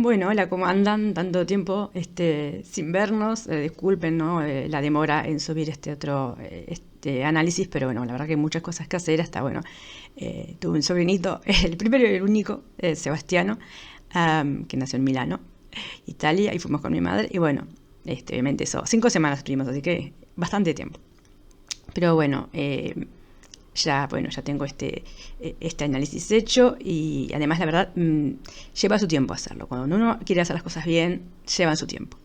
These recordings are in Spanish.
Bueno, hola, ¿cómo andan? Tanto tiempo sin vernos. Disculpen, ¿no? La demora en subir este otro análisis, pero bueno, la verdad que hay muchas cosas que hacer. Hasta bueno, tuve un sobrinito, el primero y el único, Sebastiano, que nació en Milano, Italia, y fuimos con mi madre. Y bueno, obviamente eso, 5 semanas estuvimos, así que bastante tiempo. Pero bueno, ya tengo este análisis hecho y además la verdad lleva su tiempo hacerlo. Cuando uno quiere hacer las cosas bien, llevan su tiempo.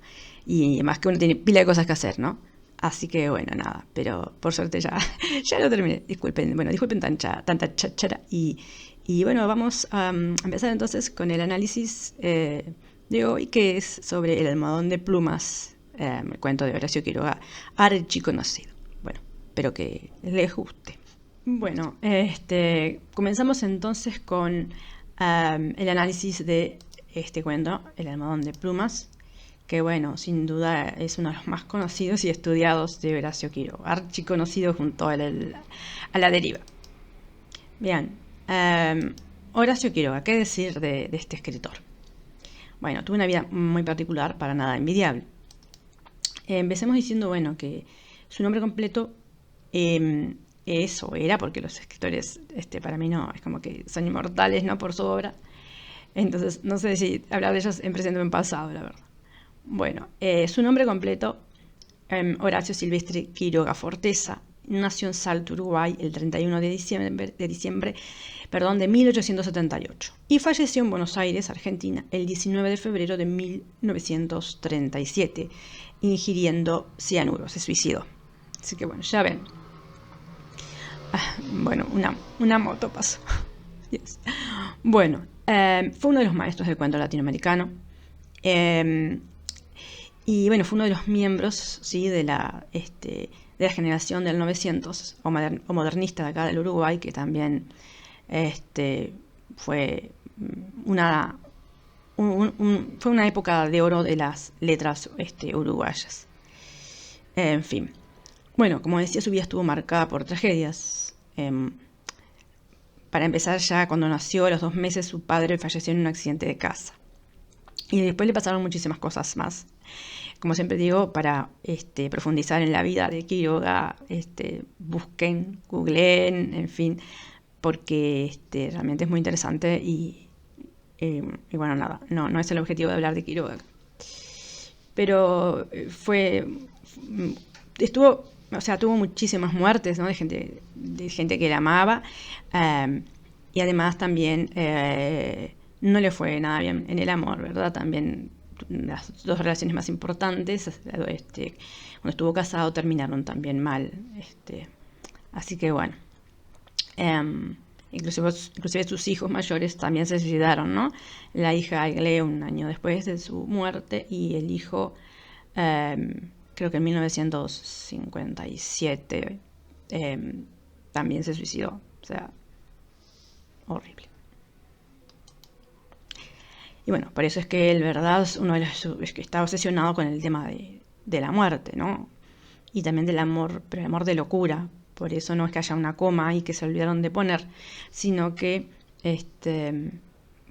Y además que uno tiene pila de cosas que hacer, ¿no? Así que bueno, nada, pero por suerte ya, ya lo terminé. Disculpen tanta cháchara. Y bueno, vamos a empezar entonces con el análisis de hoy, que es sobre el almohadón de plumas, el cuento de Horacio Quiroga, archiconocido. Bueno, espero que les guste. Bueno, comenzamos entonces con el análisis de este cuento, El almohadón de plumas, que bueno, sin duda es uno de los más conocidos y estudiados de Horacio Quiroga, archiconocido junto a la deriva. Bien, Horacio Quiroga, ¿qué decir de este escritor? Bueno, tuvo una vida muy particular, para nada envidiable. Empecemos diciendo, bueno, que su nombre completo eso era, porque los escritores, para mí no, es como que son inmortales, ¿no? Por su obra. Entonces, no sé si hablar de ellos en presente o en pasado, la verdad. Bueno, su nombre completo, Horacio Silvestre Quiroga Forteza, nació en Salto, Uruguay, el 31 de diciembre de 1878 y falleció en Buenos Aires, Argentina, el 19 de febrero de 1937, ingiriendo cianuro, se suicidó. Así que bueno, ya ven. Bueno, una moto pasó. Yes. Bueno, fue uno de los maestros del cuento latinoamericano. Y bueno, fue uno de los miembros, ¿sí? de la generación del 900 o modernista de acá del Uruguay, que también fue fue una época de oro de las letras uruguayas. En fin. Bueno, como decía, su vida estuvo marcada por tragedias. Para empezar, ya cuando nació, a los 2 meses, su padre falleció en un accidente de casa. Y después le pasaron muchísimas cosas más. Como siempre digo, para profundizar en la vida de Quiroga, busquen, googleen, en fin, porque realmente es muy interesante y bueno, nada, no es el objetivo de hablar de Quiroga. Pero tuvo muchísimas muertes, ¿no? de gente que la amaba, y además también no le fue nada bien en el amor, ¿verdad? También las 2 relaciones más importantes, cuando estuvo casado, terminaron también mal, así que bueno, inclusive sus hijos mayores también se suicidaron, ¿no? La hija Agle un año después de su muerte, y el hijo creo que en 1957 también se suicidó. O sea, horrible. Y bueno, por eso es que él, verdad, es que está obsesionado con el tema de la muerte, ¿no? Y también del amor, pero el amor de locura. Por eso no es que haya una coma ahí que se olvidaron de poner, sino que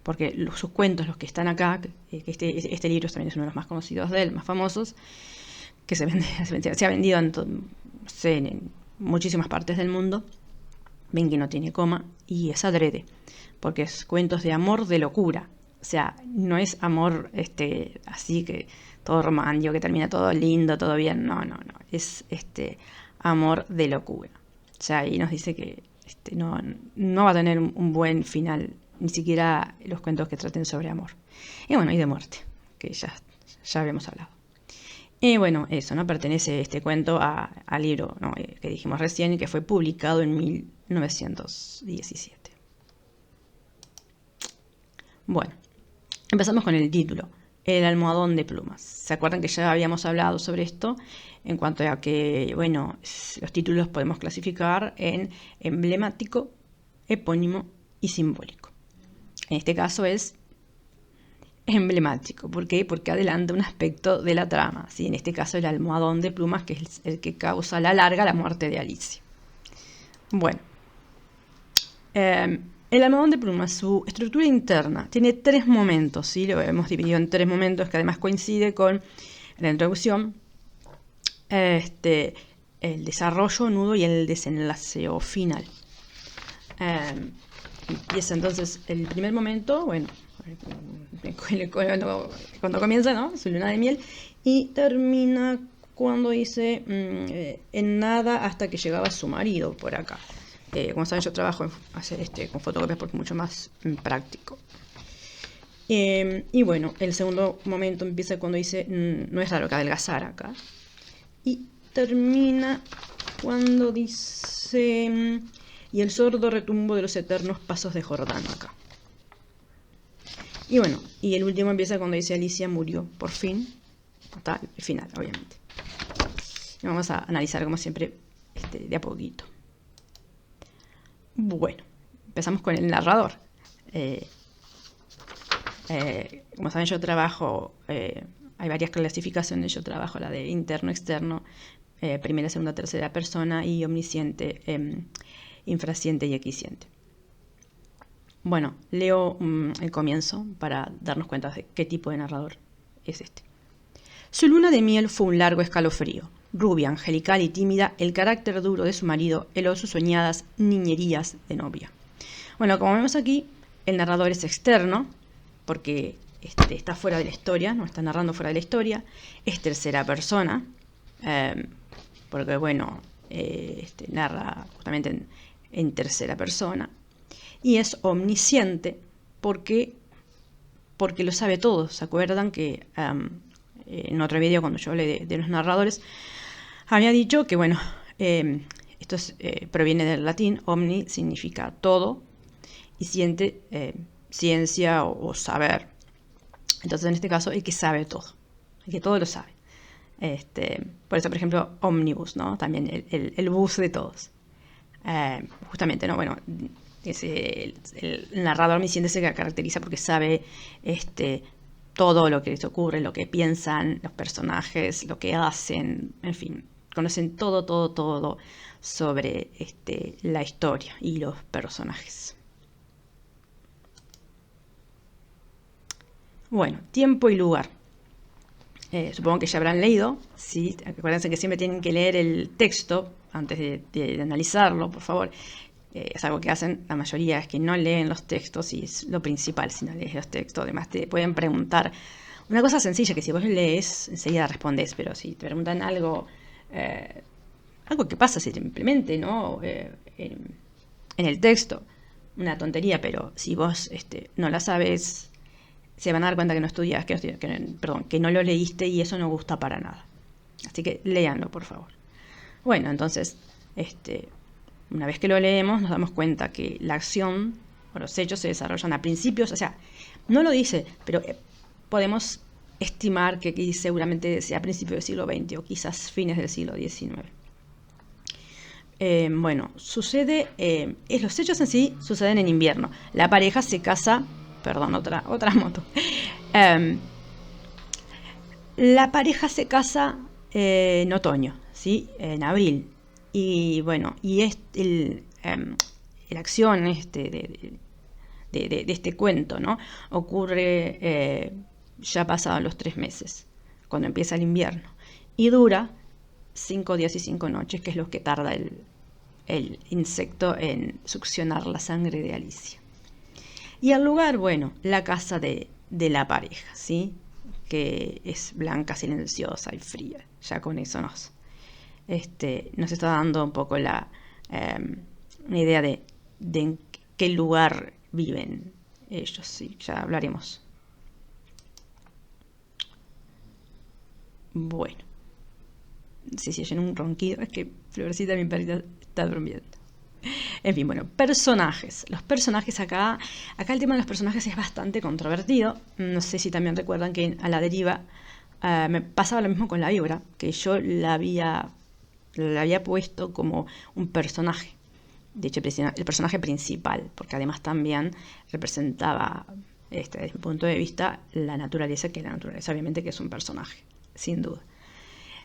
porque sus cuentos, los que están acá, que este libro también es uno de los más conocidos de él, más famosos, que se ha vendido en muchísimas partes del mundo. Ven que no tiene coma, y es adrede, porque es cuentos de amor de locura. O sea, no es amor así que todo romántico, que termina todo lindo, todo bien. No. Es amor de locura. O sea, ahí nos dice que no va a tener un buen final, ni siquiera los cuentos que traten sobre amor. Y bueno, y de muerte, que ya habíamos hablado. Y bueno, eso, ¿no? Pertenece este cuento al libro, ¿no? que dijimos recién, que fue publicado en 1917. Bueno, empezamos con el título, El almohadón de plumas. ¿Se acuerdan que ya habíamos hablado sobre esto? En cuanto a que, bueno, los títulos podemos clasificar en emblemático, epónimo y simbólico. En este caso es emblemático. ¿Por qué? Porque adelanta un aspecto de la trama, ¿sí? En este caso el almohadón de plumas, que es el que causa a la larga la muerte de Alicia. Bueno, El almohadón de pluma, su estructura interna, tiene 3 momentos, ¿sí? Lo hemos dividido en 3 momentos que además coincide con la introducción, el desarrollo, nudo y el desenlace o final. Empieza entonces el primer momento, bueno, cuando comienza, ¿no? Su luna de miel, y termina cuando dice en nada hasta que llegaba su marido por acá. Como saben, yo trabajo con fotocopias porque es mucho más práctico. Y bueno, el segundo momento empieza cuando dice no es raro que adelgazar acá. Y termina cuando dice y el sordo retumbo de los eternos pasos de Jordán acá. Y bueno, y el último empieza cuando dice Alicia murió, por fin, hasta el final, obviamente. Y vamos a analizar como siempre de a poquito. Bueno, empezamos con el narrador. Como saben, yo trabajo, hay varias clasificaciones, yo trabajo la de interno, externo, primera, segunda, tercera persona y omnisciente, infrasciente y equisciente. Bueno, leo el comienzo para darnos cuenta de qué tipo de narrador es este. Su luna de miel fue un largo escalofrío. Rubia, angelical y tímida, el carácter duro de su marido heló sus soñadas niñerías de novia. Bueno, como vemos aquí, el narrador es externo, porque está fuera de la historia, no está narrando fuera de la historia. Es tercera persona, porque bueno, narra justamente en tercera persona. Y es omnisciente porque lo sabe todo. ¿Se acuerdan que en otro video cuando yo hablé de los narradores había dicho que bueno, esto proviene del latín, omni significa todo y ciente, ciencia o saber. Entonces en este caso el que sabe todo, el que todo lo sabe. Por eso por ejemplo omnibus, ¿no? También el bus de todos. Justamente, ¿no? Bueno, el narrador omnisciente se caracteriza porque sabe todo lo que les ocurre, lo que piensan los personajes, lo que hacen, en fin, conocen todo sobre la historia y los personajes. Bueno, tiempo y lugar. Supongo que ya habrán leído, ¿sí? Acuérdense que siempre tienen que leer el texto antes de analizarlo, por favor. Es algo que hacen la mayoría, es que no leen los textos y es lo principal si no lees los textos. Además te pueden preguntar una cosa sencilla que si vos lees enseguida respondés, pero si te preguntan algo que pasa simplemente, ¿no? En el texto, una tontería, pero si vos no la sabes, se van a dar cuenta que no estudias, que no lo leíste y eso no gusta para nada. Así que léanlo, por favor. Bueno, entonces, una vez que lo leemos, nos damos cuenta que la acción o los hechos se desarrollan a principios, o sea, no lo dice, pero podemos estimar que aquí seguramente sea a principios del siglo XX o quizás fines del siglo XIX. Bueno, sucede, los hechos en sí suceden en invierno. La pareja se casa, perdón, otra moto. La pareja se casa en otoño, ¿sí? En abril. Y bueno, y la acción de este cuento, ¿no? Ocurre ya pasados los 3 meses, cuando empieza el invierno. Y dura 5 días y 5 noches, que es lo que tarda el insecto en succionar la sangre de Alicia. Y el lugar, bueno, la casa de la pareja, ¿sí? Que es blanca, silenciosa y fría. Ya con eso nos está dando un poco una idea de en qué lugar viven ellos, sí, ya hablaremos. Bueno, si se oyen un ronquido, es que Florecita, mi perrita, está durmiendo. En fin, bueno, personajes. Los personajes acá el tema de los personajes es bastante controvertido. No sé si también recuerdan que A la deriva me pasaba lo mismo con la víbora, que yo la había puesto como un personaje. De hecho, el personaje principal, porque además también representaba, desde mi punto de vista, la naturaleza, que la naturaleza obviamente que es un personaje, sin duda.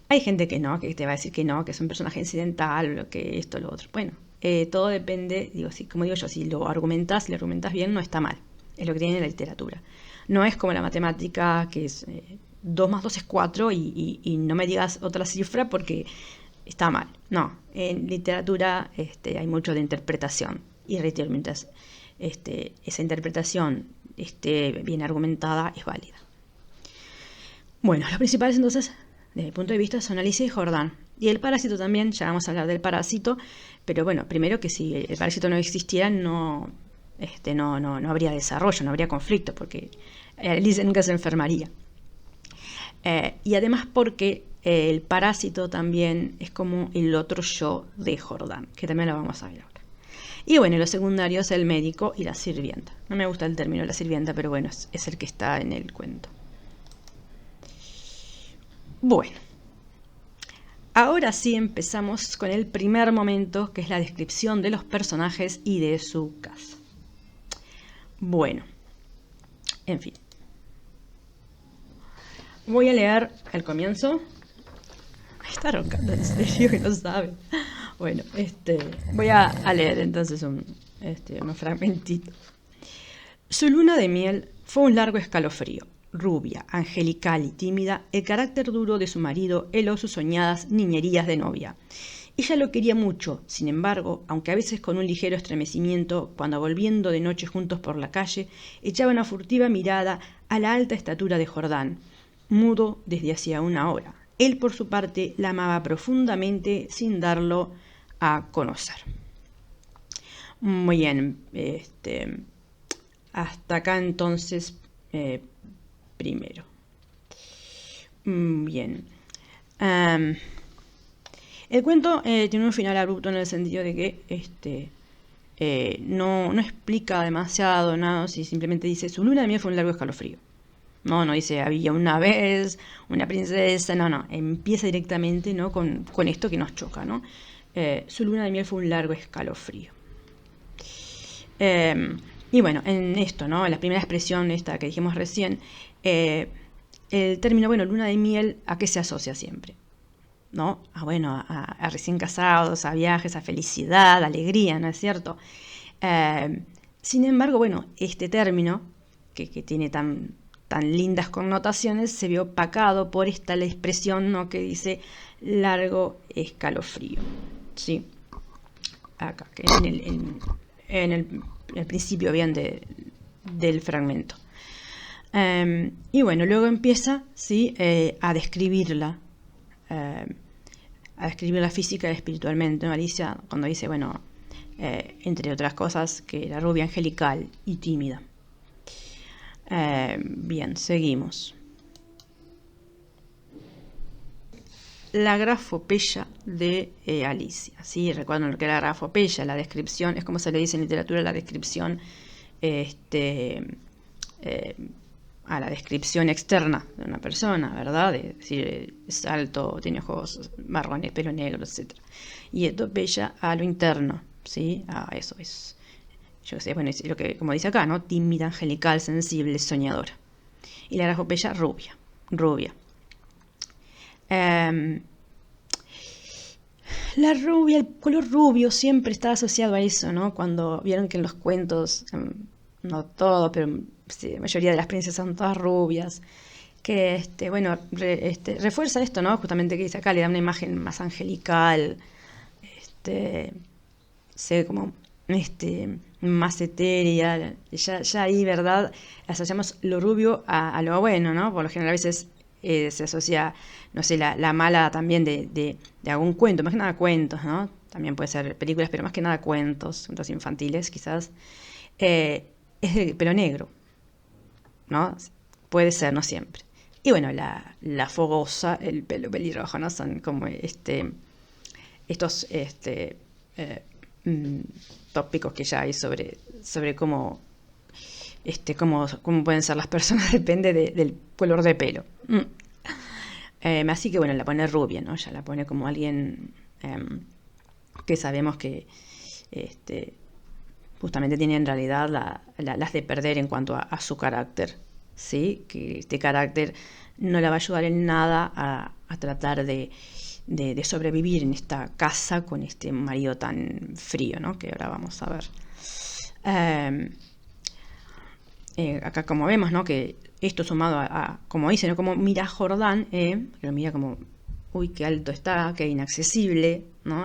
Hay gente que no, que te va a decir que no, que es un personaje incidental, o que esto, lo otro. Bueno, todo depende, digo, si, como digo yo, si lo argumentás bien, no está mal. Es lo que tiene la literatura. No es como la matemática, que es 2 más 2 es 4 y no me digas otra cifra porque está mal. No, en literatura hay mucho de interpretación. Y reitero, mientras esa interpretación esté bien argumentada, es válida. Bueno, los principales entonces, desde mi punto de vista, son Alicia y Jordan. Y el parásito también, ya vamos a hablar del parásito, pero bueno, primero que si el parásito no existiera, no habría desarrollo, no habría conflicto, porque Alicia nunca se enfermaría. Y además porque el parásito también es como el otro yo de Jordan, que también lo vamos a ver ahora. Y bueno, los secundarios, el médico y la sirvienta. No me gusta el término la sirvienta, pero bueno, es el que está en el cuento. Bueno, ahora sí empezamos con el primer momento, que es la descripción de los personajes y de su casa. Bueno, en fin. Voy a leer el comienzo. Está roncando, en serio que no sabe. Bueno, voy a leer entonces unos fragmentitos. Su luna de miel fue un largo escalofrío. Rubia, angelical y tímida, el carácter duro de su marido heló sus soñadas niñerías de novia. Ella lo quería mucho, sin embargo, aunque a veces con un ligero estremecimiento, cuando volviendo de noche juntos por la calle, echaba una furtiva mirada a la alta estatura de Jordán, mudo desde hacía una hora. Él, por su parte, la amaba profundamente sin darlo a conocer. Muy bien, hasta acá entonces, primero. Bien. El cuento tiene un final abrupto en el sentido de que no explica demasiado nada, si simplemente dice su luna de miel fue un largo escalofrío. No dice había una vez una princesa, no, empieza directamente, ¿no? con esto que nos choca, ¿no? Su luna de miel fue un largo escalofrío. Y bueno, en esto, ¿no? La primera expresión esta que dijimos recién, el término, luna de miel, ¿a qué se asocia siempre? ¿No? A recién casados, a viajes, a felicidad, a alegría, ¿no es cierto? Sin embargo, este término, que tiene tan lindas connotaciones, se vio opacado por esta la expresión, ¿no? Que dice largo escalofrío, ¿sí? Acá, que en el principio bien del fragmento. Y luego empieza, ¿sí? A describirla, física y espiritualmente, ¿no? Alicia, cuando dice, entre otras cosas, que era rubia, angelical y tímida. Bien, seguimos. La grafopeya de Alicia, ¿sí? Recuerden lo que era la grafopeya, la descripción, es como se le dice en literatura, la descripción a la descripción externa de una persona, ¿verdad? Es decir, es alto, tiene ojos marrones, pelo negro, etc. Y etopeya a lo interno, ¿sí? Eso es, yo sé, es lo que, como dice acá, ¿no? Tímida, angelical, sensible, soñadora. Y la grafopeya rubia. La rubia, el color rubio siempre está asociado a eso, ¿no? Cuando vieron que en los cuentos, no todo, pero sí, la mayoría de las princesas son todas rubias, que refuerza esto, ¿no? Justamente que dice acá, le da una imagen más angelical, se ve como más etérea, ya ahí, ¿verdad? Asociamos lo rubio a lo bueno, ¿no? Por lo general a veces se asocia, no sé, la mala también de algún cuento, más que nada cuentos, ¿no? También puede ser películas, pero más que nada cuentos infantiles, quizás. Es de pelo negro, ¿no? Puede ser, no siempre. Y la fogosa, el pelo pelirrojo, ¿no? Son como estos tópicos que ya hay sobre cómo pueden ser las personas, depende del color de pelo. Así que la pone rubia, ¿no? Ya la pone como alguien que sabemos que justamente tiene en realidad las de perder en cuanto a su carácter, ¿sí? Que este carácter no la va a ayudar en nada a tratar de de sobrevivir en esta casa con este marido tan frío, ¿no? Que ahora vamos a ver. Acá como vemos, ¿no? Que esto sumado como dice, ¿no? Como mira Jordán, lo mira como, uy, qué alto está, qué inaccesible, ¿no?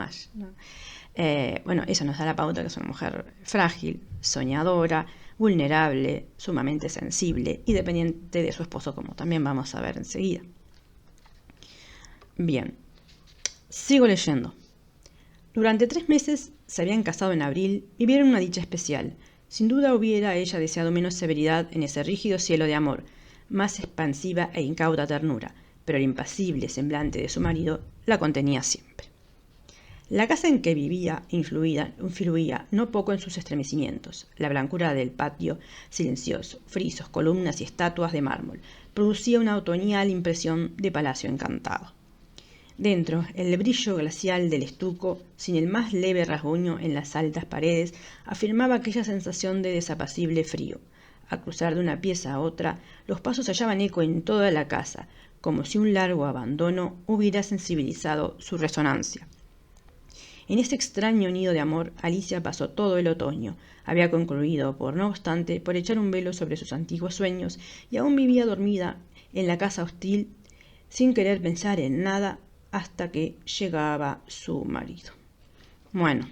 Bueno, eso nos da la pauta que es una mujer frágil, soñadora, vulnerable, sumamente sensible y dependiente de su esposo, como también vamos a ver enseguida. Bien, sigo leyendo. Durante 3 meses se habían casado en abril, vivieron una dicha especial. Sin duda hubiera ella deseado menos severidad en ese rígido cielo de amor, más expansiva e incauta ternura, pero el impasible semblante de su marido la contenía siempre. La casa en que vivía influía no poco en sus estremecimientos. La blancura del patio silencioso, frisos, columnas y estatuas de mármol, producía una otoñal impresión de palacio encantado. Dentro, el brillo glacial del estuco, sin el más leve rasguño en las altas paredes, afirmaba aquella sensación de desapacible frío. Al cruzar de una pieza a otra, los pasos hallaban eco en toda la casa, como si un largo abandono hubiera sensibilizado su resonancia. En ese extraño nido de amor, Alicia pasó todo el otoño. Había concluido, no obstante, por echar un velo sobre sus antiguos sueños y aún vivía dormida en la casa hostil, sin querer pensar en nada, hasta que llegaba su marido. Bueno,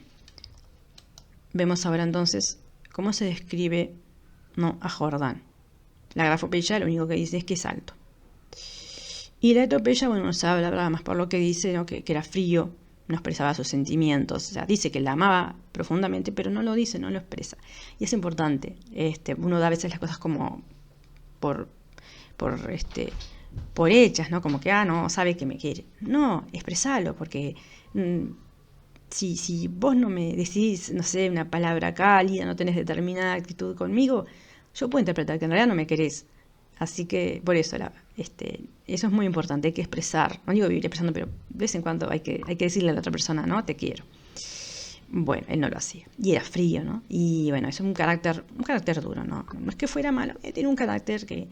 vemos ahora entonces cómo se describe, ¿no?, a Jordán. La grafopeya lo único que dice es que es alto. Y la etopeya, bueno, nos habla más por lo que dice, ¿no?, que era frío, no expresaba sus sentimientos. O sea, dice que la amaba profundamente, pero no lo dice, no lo expresa. Y es importante. Uno da a veces las cosas como por hechas, ¿no? Como que, no, sabe que me quiere. No, expresalo, porque si vos no me decís, no sé, una palabra cálida, no tenés determinada actitud conmigo, yo puedo interpretar que en realidad no me querés. Así que, por eso, eso es muy importante, hay que expresar. No digo vivir expresando, pero de vez en cuando hay que decirle a la otra persona, ¿no? Te quiero. Bueno, él no lo hacía. Y era frío, ¿no? Y bueno, es un carácter duro, ¿no? No es que fuera malo, tiene un carácter que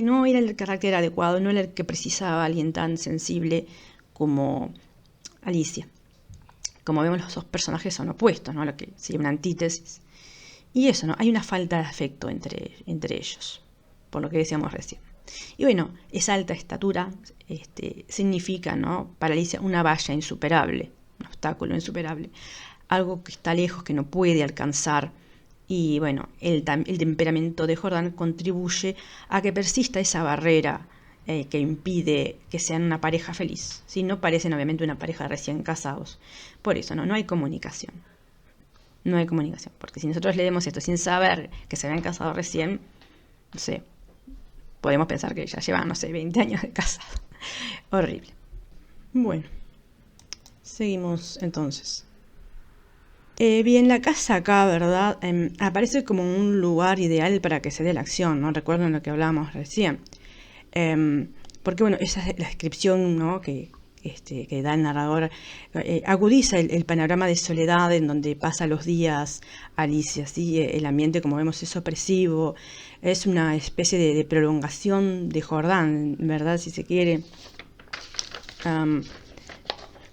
no era el carácter adecuado, no era el que precisaba a alguien tan sensible como Alicia. Como vemos, los dos personajes son opuestos, ¿no? Lo que sería una antítesis. Y eso, ¿no? Hay una falta de afecto entre ellos, por lo que decíamos recién. Y bueno, esa alta estatura significa, ¿no?, para Alicia una valla insuperable, un obstáculo insuperable, algo que está lejos, que no puede alcanzar. Y bueno, el temperamento de Jordán contribuye a que persista esa barrera que impide que sean una pareja feliz. ¿Sí? No parecen obviamente una pareja recién casados. Por eso no hay comunicación. No hay comunicación. Porque si nosotros leemos esto sin saber que se habían casado recién, no sé, podemos pensar que ya llevan, no sé, 20 años de casado. Horrible. Bueno, seguimos entonces. Bien, la casa acá, ¿verdad? Aparece como un lugar ideal para que se dé la acción, ¿no? Recuerden lo que hablábamos recién. Porque, bueno, esa es la descripción, ¿no?, que da el narrador, agudiza el panorama de soledad en donde pasa los días Alicia, ¿sí? El ambiente, como vemos, es opresivo, es una especie de prolongación de Jordán, ¿verdad?, si se quiere.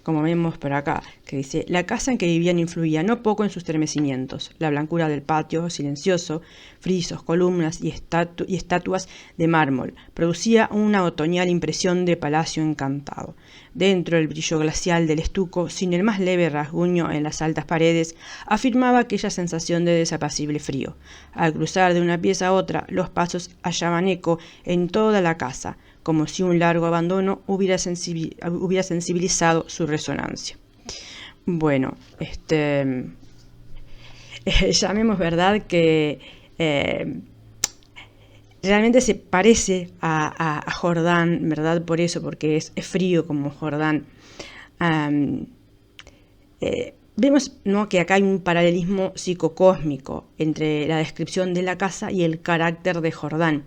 Como vemos por acá, que dice: la casa en que vivían influía no poco en sus estremecimientos. La blancura del patio, silencioso, frisos, columnas y estatuas de mármol, producía una otoñal impresión de palacio encantado. Dentro, el brillo glacial del estuco, sin el más leve rasguño en las altas paredes, afirmaba aquella sensación de desapacible frío. Al cruzar de una pieza a otra, los pasos hallaban eco en toda la casa, como si un largo abandono hubiera sensibilizado su resonancia. Bueno, llamemos, ¿verdad?, que realmente se parece a Jordán, ¿verdad?, por eso, porque es frío como Jordán. Vemos, ¿no?, que acá hay un paralelismo psicocósmico entre la descripción de la casa y el carácter de Jordán,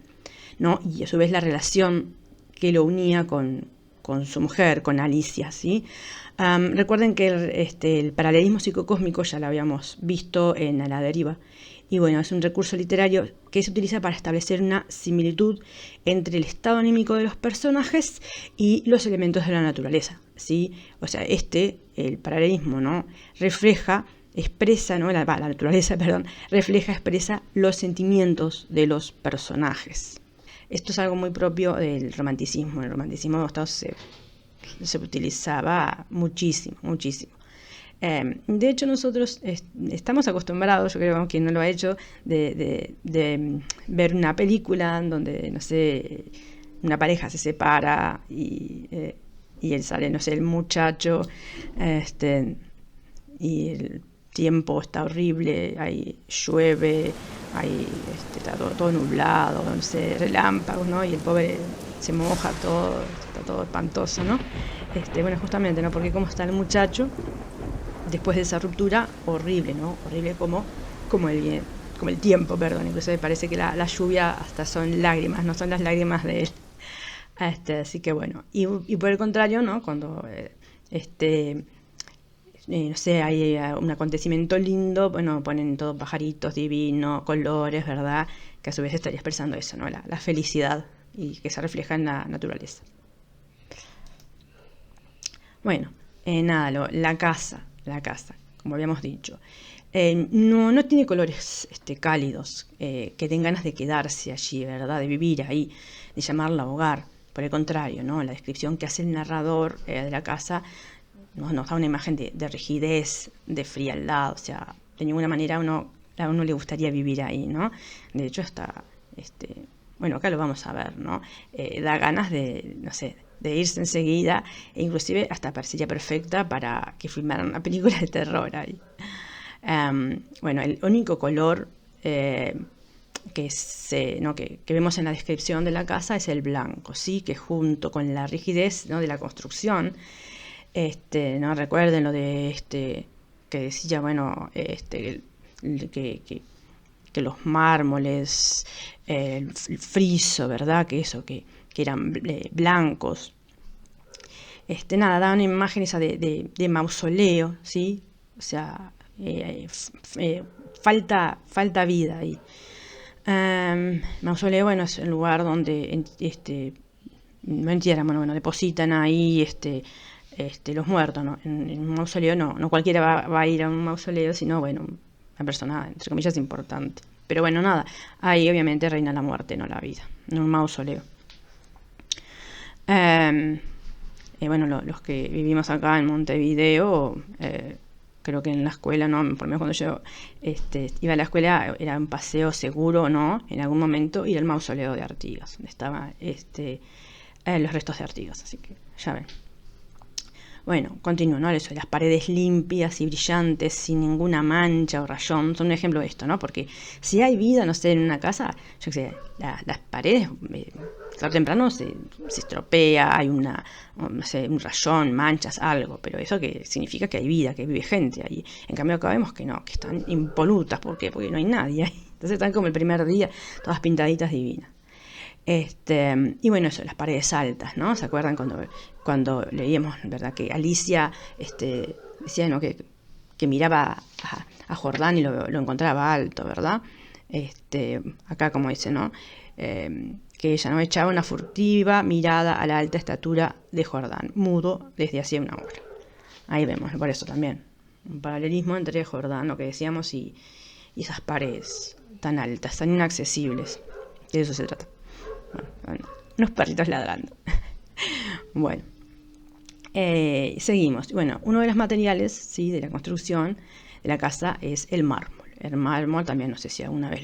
¿no?, y a su vez la relación que lo unía con su mujer, con Alicia, ¿sí? Recuerden que el paralelismo psicocósmico ya lo habíamos visto en A la deriva, Y bueno, es un recurso literario que se utiliza para establecer una similitud entre el estado anímico de los personajes y los elementos de la naturaleza, ¿sí? O sea, el paralelismo, ¿no? Expresa, ¿no? La naturaleza, perdón, expresa los sentimientos de los personajes. Esto es algo muy propio del romanticismo. En el romanticismo se utilizaba muchísimo, muchísimo. De hecho, nosotros estamos acostumbrados, yo creo que quien no lo ha hecho, de ver una película donde, no sé, una pareja se separa y él sale, no sé, el muchacho, y el tiempo está horrible, ahí llueve, ahí está todo nublado, no sé, relámpagos, ¿no? Y el pobre se moja todo, está todo espantoso, ¿no? Bueno, justamente, ¿no? Porque como está el muchacho después de esa ruptura, horrible, ¿no? Horrible como el tiempo, perdón. Incluso me parece que la lluvia hasta son lágrimas, no son las lágrimas de él. Así que bueno. Y por el contrario, ¿no? Cuando no sé, hay un acontecimiento lindo, bueno, ponen todos pajaritos divinos, colores, ¿verdad? Que a su vez estaría expresando eso, ¿no? La felicidad y que se refleja en la naturaleza. Bueno, nada, la casa, como habíamos dicho. No tiene colores cálidos, que den ganas de quedarse allí, ¿verdad? De vivir ahí, de llamarla hogar. Por el contrario, ¿no? La descripción que hace el narrador de la casa nos da una imagen de rigidez, de frialdad, o sea, de ninguna manera a uno le gustaría vivir ahí, ¿no? De hecho, bueno, acá lo vamos a ver, ¿no? Da ganas de, no sé, de irse enseguida, e inclusive hasta parecería perfecta para que filmaran una película de terror ahí. Bueno, el único color que vemos en la descripción de la casa es el blanco, ¿sí? Que junto con la rigidez, ¿no? de la construcción, no recuerden lo de que decía, bueno, que los mármoles, el friso, ¿verdad? Que eran blancos. Nada, daban imágenes de mausoleo, ¿sí? O sea, falta vida ahí. Mausoleo, bueno, es el lugar donde no entierran, bueno, depositan ahí los muertos, ¿no? En un mausoleo no cualquiera va a ir a un mausoleo, sino, bueno, una persona, entre comillas, importante. Pero bueno, nada, ahí obviamente reina la muerte, no la vida, en un mausoleo. Bueno, los que vivimos acá en Montevideo, creo que en la escuela, ¿no? Por lo menos cuando yo iba a la escuela, era un paseo seguro, ¿no? En algún momento ir al mausoleo de Artigas, donde estaban los restos de Artigas, así que ya ven. Bueno, continúo, ¿no? Eso, las paredes limpias y brillantes, sin ninguna mancha o rayón, son un ejemplo de esto, ¿no? Porque si hay vida, no sé, en una casa, yo qué sé, las paredes, tarde o temprano se estropea, hay no sé, un rayón, manchas, algo, pero eso que significa que hay vida, que vive gente ahí. En cambio acá vemos que no, que están impolutas, ¿por qué? Porque no hay nadie ahí. Entonces están como el primer día, todas pintaditas divinas. Y bueno, eso, las paredes altas, ¿no? ¿Se acuerdan cuando leíamos, verdad, que Alicia decía, ¿no? que miraba a Jordán y lo encontraba alto, ¿verdad? Acá como dice, ¿no? Que ella no echaba una furtiva mirada a la alta estatura de Jordán, mudo desde hacía una hora. Ahí vemos, por eso también, un paralelismo entre Jordán, lo que decíamos, y esas paredes tan altas, tan inaccesibles. De eso se trata. Bueno, unos perritos ladrando. Bueno, seguimos. Bueno, uno de los materiales, ¿sí? de la construcción de la casa es el mármol. El mármol también, no sé si alguna vez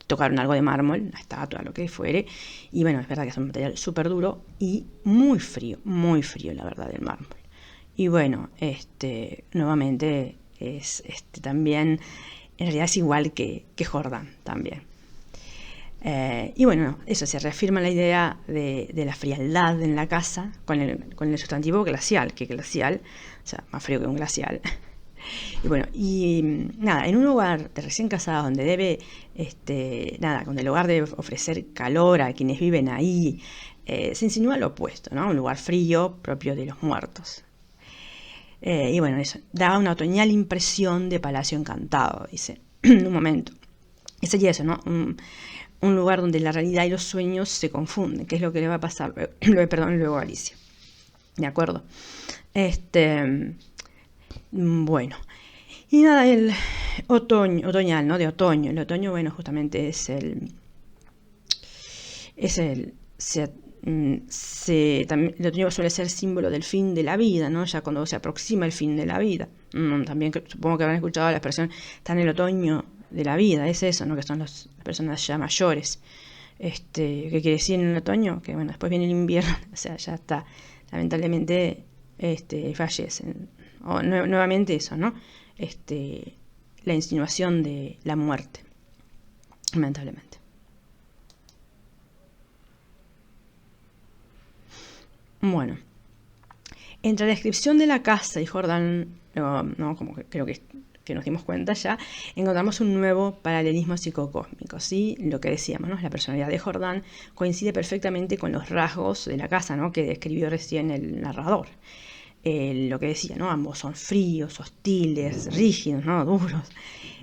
tocaron algo de mármol, una estatua, lo que fuere. Y bueno, es verdad que es un material súper duro y muy frío, la verdad, el mármol. Y bueno, nuevamente es también, en realidad es igual que Jordán también. Y bueno, eso se reafirma la idea de la frialdad en la casa con el sustantivo glacial, que glacial, o sea, más frío que un glacial. Y bueno, nada, en un hogar de recién casados donde con el hogar debe ofrecer calor a quienes viven ahí, se insinúa lo opuesto, ¿no? Un lugar frío propio de los muertos. Y bueno, eso da una otoñal impresión de palacio encantado, dice, en un momento. sería eso, ¿no? Un lugar donde la realidad y los sueños se confunden, que es lo que le va a pasar luego a Alicia. ¿De acuerdo? Bueno. Y nada, el otoñal, ¿no? De otoño. El otoño, bueno, justamente también, el otoño suele ser símbolo del fin de la vida, ¿no? Ya cuando se aproxima el fin de la vida. También supongo que habrán escuchado la expresión, está en el otoño de la vida, es eso, ¿no? Que son las personas ya mayores. ¿Qué quiere decir en el otoño? Que bueno, después viene el invierno, o sea, ya está, lamentablemente fallecen. O nuevamente eso, ¿no? La insinuación de la muerte, lamentablemente. Bueno, entre la descripción de la casa y Jordan, no, como que creo que nos dimos cuenta ya, encontramos un nuevo paralelismo psicocósmico, ¿sí? Lo que decíamos, ¿no? La personalidad de Jordan coincide perfectamente con los rasgos de la casa, ¿no? Que describió recién el narrador. Lo que decía, ¿no? Ambos son fríos, hostiles, rígidos, ¿no? Duros.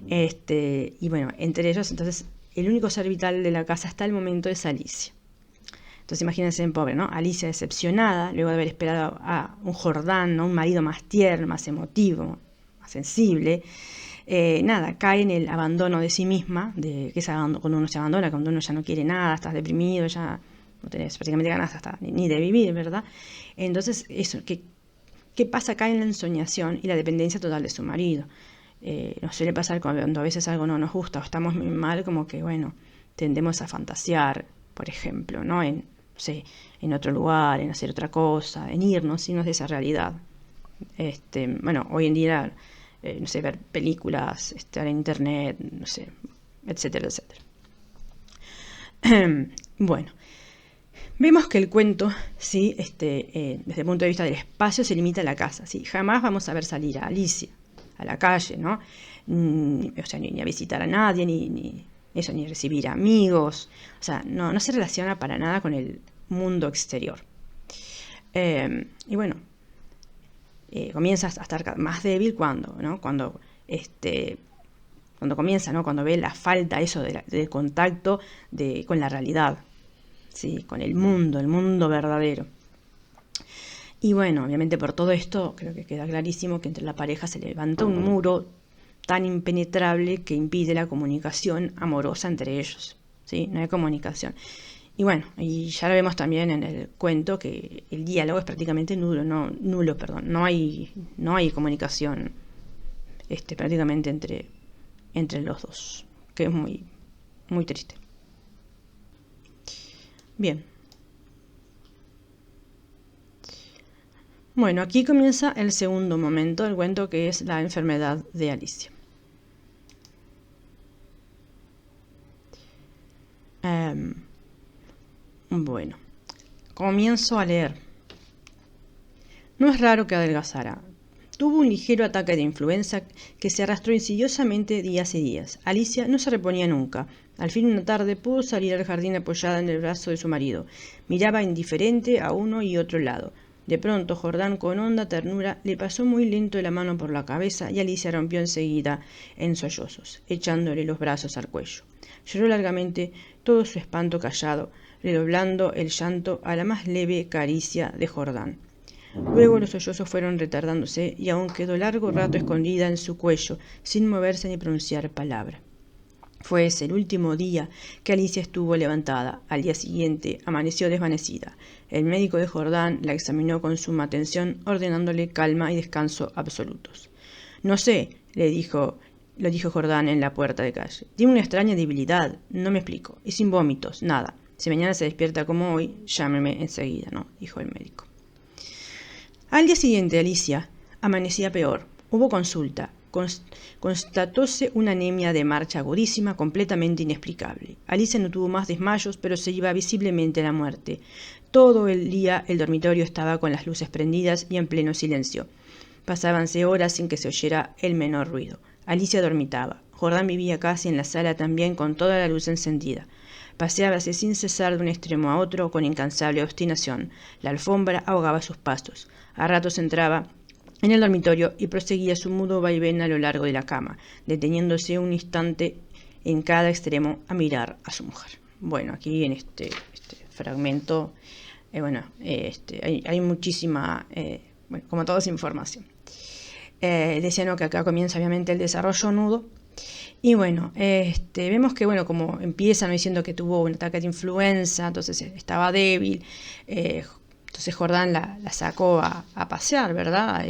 Y bueno, entre ellos, entonces, el único ser vital de la casa hasta el momento es Alicia. Entonces imagínense en pobre, ¿no? Alicia decepcionada, luego de haber esperado a un Jordán, ¿no? Un marido más tierno, más emotivo, más sensible. Nada, cae en el abandono de sí misma, que es cuando uno se abandona, cuando uno ya no quiere nada, estás deprimido, ya no tenés prácticamente ganas hasta ni de vivir, ¿verdad? Entonces, eso, ¿qué pasa acá en la ensoñación y la dependencia total de su marido? Nos suele pasar cuando a veces algo no nos gusta o estamos muy mal, como que, bueno, tendemos a fantasear, por ejemplo, ¿no? En otro lugar, en hacer otra cosa, en irnos de esa realidad. Bueno, hoy en día, no sé, ver películas, estar en internet, no sé, etcétera, etcétera. Bueno, vemos que el cuento, ¿sí? Desde el punto de vista del espacio, se limita a la casa, ¿sí? Jamás vamos a ver salir a Alicia a la calle, ¿no? O sea, ni a visitar a nadie, ni recibir amigos. O sea, no se relaciona para nada con el mundo exterior. Y bueno, comienza a estar más débil cuando comienza, ¿no? Cuando ve la falta eso del contacto con la realidad, ¿sí? Con el mundo verdadero. Y bueno, obviamente por todo esto creo que queda clarísimo que entre la pareja se levanta un muro tan impenetrable que impide la comunicación amorosa entre ellos, ¿sí? No hay comunicación. Y bueno, y ya lo vemos también en el cuento que el diálogo es prácticamente nulo, no hay comunicación prácticamente entre los dos, que es muy, muy triste. Bien. Bueno, aquí comienza el segundo momento del cuento, que es la enfermedad de Alicia. Bueno, comienzo a leer. No es raro que adelgazara. Tuvo un ligero ataque de influenza que se arrastró insidiosamente días y días. Alicia no se reponía nunca. Al fin una tarde pudo salir al jardín apoyada en el brazo de su marido. Miraba indiferente a uno y otro lado. De pronto Jordán, con honda ternura, le pasó muy lento la mano por la cabeza y Alicia rompió enseguida en sollozos, echándole los brazos al cuello. Lloró largamente, todo su espanto callado, redoblando el llanto a la más leve caricia de Jordán. Luego los sollozos fueron retardándose y aún quedó largo rato escondida en su cuello, sin moverse ni pronunciar palabra. Fue ese el último día que Alicia estuvo levantada. Al día siguiente amaneció desvanecida. El médico de Jordán la examinó con suma atención, ordenándole calma y descanso absolutos. No sé, lo dijo Jordán en la puerta de calle. Tiene una extraña debilidad, no me explico, y sin vómitos, nada. Si mañana se despierta como hoy, llámeme enseguida, ¿no? Dijo el médico. Al día siguiente, Alicia amanecía peor. Hubo consulta. Constatóse una anemia de marcha agudísima, completamente inexplicable. Alicia no tuvo más desmayos, pero se iba visiblemente a la muerte. Todo el día el dormitorio estaba con las luces prendidas y en pleno silencio. Pasábanse horas sin que se oyera el menor ruido. Alicia dormitaba. Jordán vivía casi en la sala también, con toda la luz encendida. Paseábase sin cesar de un extremo a otro con incansable obstinación. La alfombra ahogaba sus pasos. A ratos entraba en el dormitorio y proseguía su mudo vaivén a lo largo de la cama, deteniéndose un instante en cada extremo a mirar a su mujer. Bueno, aquí en este fragmento, hay muchísima, como todo es información. Decía, ¿no?, que acá comienza obviamente el desarrollo nudo. Y bueno, vemos que, bueno, como empiezan diciendo que tuvo un ataque de influenza, entonces estaba débil. Entonces Jordán la sacó a pasear, ¿verdad?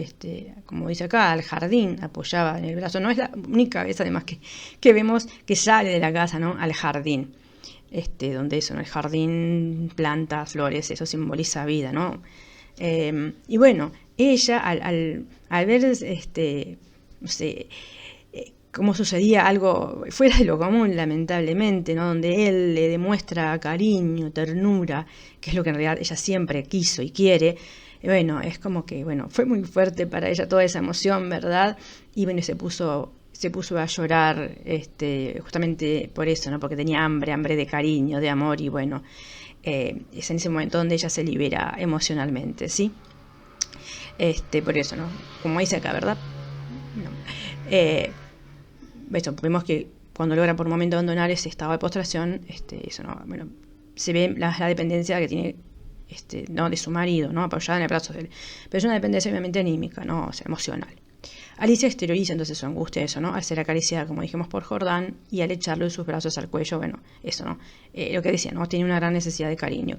Como dice acá, al jardín, apoyaba en el brazo. No es la única vez, además, que vemos que sale de la casa, ¿no?, al jardín. Donde eso, ¿no?, el jardín, plantas, flores, eso simboliza vida, ¿no? Y bueno, ella al ver, no sé, cómo sucedía algo fuera de lo común, lamentablemente, ¿no?, donde él le demuestra cariño, ternura, que es lo que en realidad ella siempre quiso y quiere. Bueno, es como que, bueno, fue muy fuerte para ella toda esa emoción, ¿verdad? Y bueno, se puso a llorar, justamente por eso, ¿no?, porque tenía hambre de cariño, de amor, y bueno, es en ese momento donde ella se libera emocionalmente, ¿sí? Por eso, ¿no?, como dice acá, ¿verdad? No. Vemos que cuando logra por un momento abandonar ese estado de postración, eso, ¿no?, bueno, se ve la dependencia que tiene, ¿no?, de su marido, ¿no?, apoyada en el brazo de él. Pero es una dependencia obviamente anímica, ¿no?, o sea, emocional. Alicia exterioriza entonces su angustia, eso, ¿no?, al ser acariciada, como dijimos, por Jordán, y al echarle sus brazos al cuello. Bueno, eso, ¿no?, lo que decía, ¿no?, tiene una gran necesidad de cariño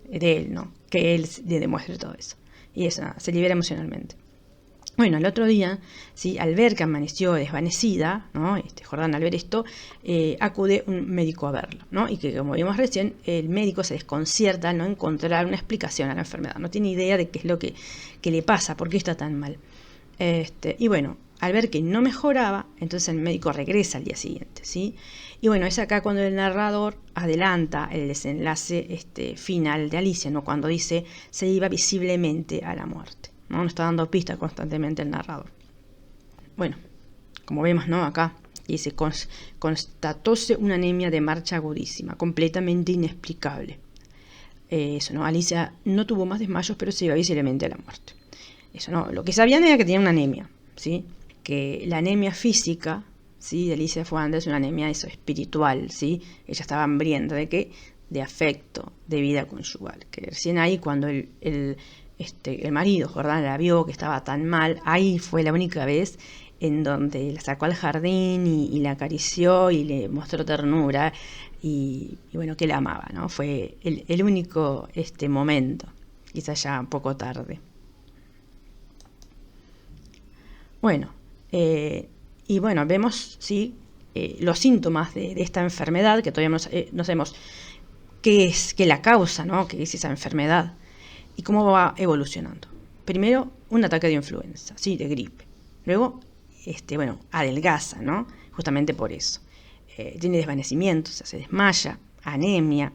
de él, ¿no?, que él le demuestre todo eso. Y eso, se libera emocionalmente. Bueno, el otro día, ¿sí?, al ver que amaneció desvanecida, ¿no?, Jordán, al ver esto, acude un médico a verlo, ¿no? Y que, como vimos recién, el médico se desconcierta al no encontrar una explicación a la enfermedad. No tiene idea de qué es lo que le pasa, por qué está tan mal. Y bueno, al ver que no mejoraba, entonces el médico regresa al día siguiente, ¿sí? Y bueno, es acá cuando el narrador adelanta el desenlace final de Alicia, ¿no?, cuando dice se iba visiblemente a la muerte, ¿no? Nos está dando pistas constantemente el narrador. Bueno, como vemos, ¿no?, acá dice, constatóse una anemia de marcha agudísima, completamente inexplicable. Eso, ¿no? Alicia no tuvo más desmayos, pero se iba visiblemente a la muerte. Eso, ¿no? Lo que sabían era que tenía una anemia, ¿sí? Que la anemia física, ¿sí?, de Alicia fue antes una anemia espiritual, ¿sí? Ella estaba hambrienta ¿de qué? De afecto, de vida conyugal. Que recién ahí, cuando el marido, Jordán, la vio que estaba tan mal, ahí fue la única vez en donde la sacó al jardín y la acarició y le mostró ternura y bueno, que la amaba, ¿no? Fue el único momento, quizás ya un poco tarde. Bueno, y bueno, vemos, ¿sí?, los síntomas de esta enfermedad, que todavía no sabemos qué la causa, ¿no?, qué es esa enfermedad y cómo va evolucionando. Primero, un ataque de influenza, ¿sí?, de gripe. Luego, bueno, adelgaza, ¿no?, justamente por eso. Tiene desvanecimiento, se desmaya, anemia.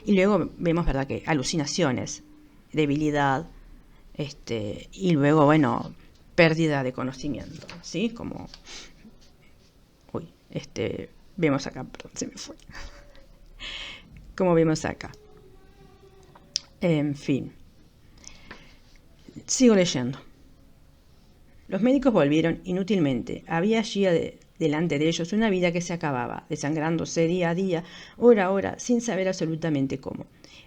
Y luego vemos, ¿verdad?, que alucinaciones, debilidad, y luego, bueno, pérdida de conocimiento, ¿sí? Como, vemos acá, perdón, se me fue. Como vemos acá. En fin. Sigo leyendo. Los médicos volvieron inútilmente. Había allí delante de ellos una vida que se acababa, desangrándose día a día, hora a hora, sin saber absolutamente cómo.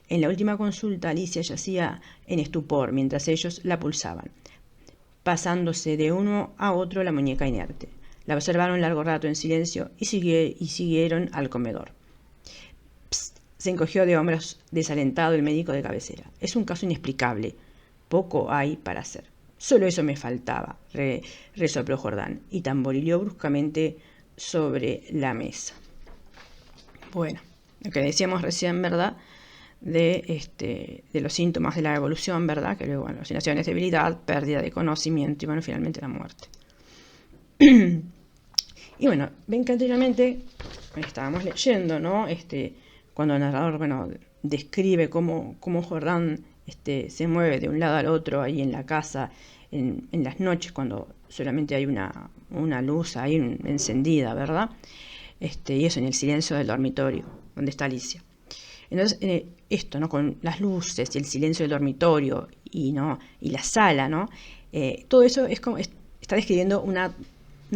En la última consulta, Alicia yacía en estupor mientras ellos la pulsaban, pasándose de uno a otro la muñeca inerte. La observaron largo rato en silencio y siguieron al comedor. Psst, se encogió de hombros desalentado el médico de cabecera. Es un caso inexplicable. Poco hay para hacer. Solo eso me faltaba, resopló Jordán, y tamborileó bruscamente sobre la mesa. Bueno, lo que decíamos recién, ¿verdad?, de los síntomas de la evolución, ¿verdad?, que luego, bueno, alucinaciones, debilidad, pérdida de conocimiento y, bueno, finalmente la muerte. Y bueno, ven que anteriormente estábamos leyendo, ¿no?, cuando el narrador, bueno, describe cómo Jordán se mueve de un lado al otro ahí en la casa, en las noches, cuando solamente hay una luz ahí encendida, ¿verdad? Y eso, en el silencio del dormitorio, donde está Alicia. Entonces, esto, ¿no?, con las luces y el silencio del dormitorio y la sala, ¿no?, todo eso es como está describiendo una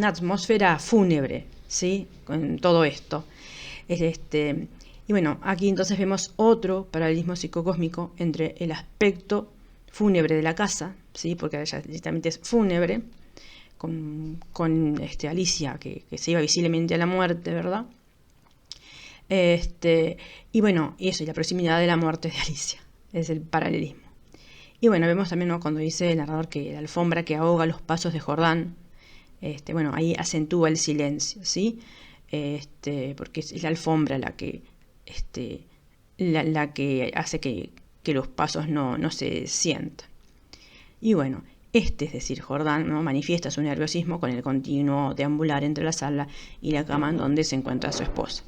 atmósfera fúnebre, ¿sí? Con todo esto. Y bueno, aquí entonces vemos otro paralelismo psicocósmico entre el aspecto fúnebre de la casa, ¿sí? Porque ella directamente es fúnebre, con Alicia, que se iba visiblemente a la muerte, ¿verdad? Y bueno, y eso, y la proximidad de la muerte de Alicia, es el paralelismo. Y bueno, vemos también, ¿no?, cuando dice el narrador que la alfombra que ahoga los pasos de Jordán, bueno, ahí acentúa el silencio, ¿sí? Porque es la alfombra la que, la que hace que los pasos no se sientan. Y bueno, es decir, Jordán, ¿no?, manifiesta su nerviosismo con el continuo deambular entre la sala y la cama en donde se encuentra su esposa.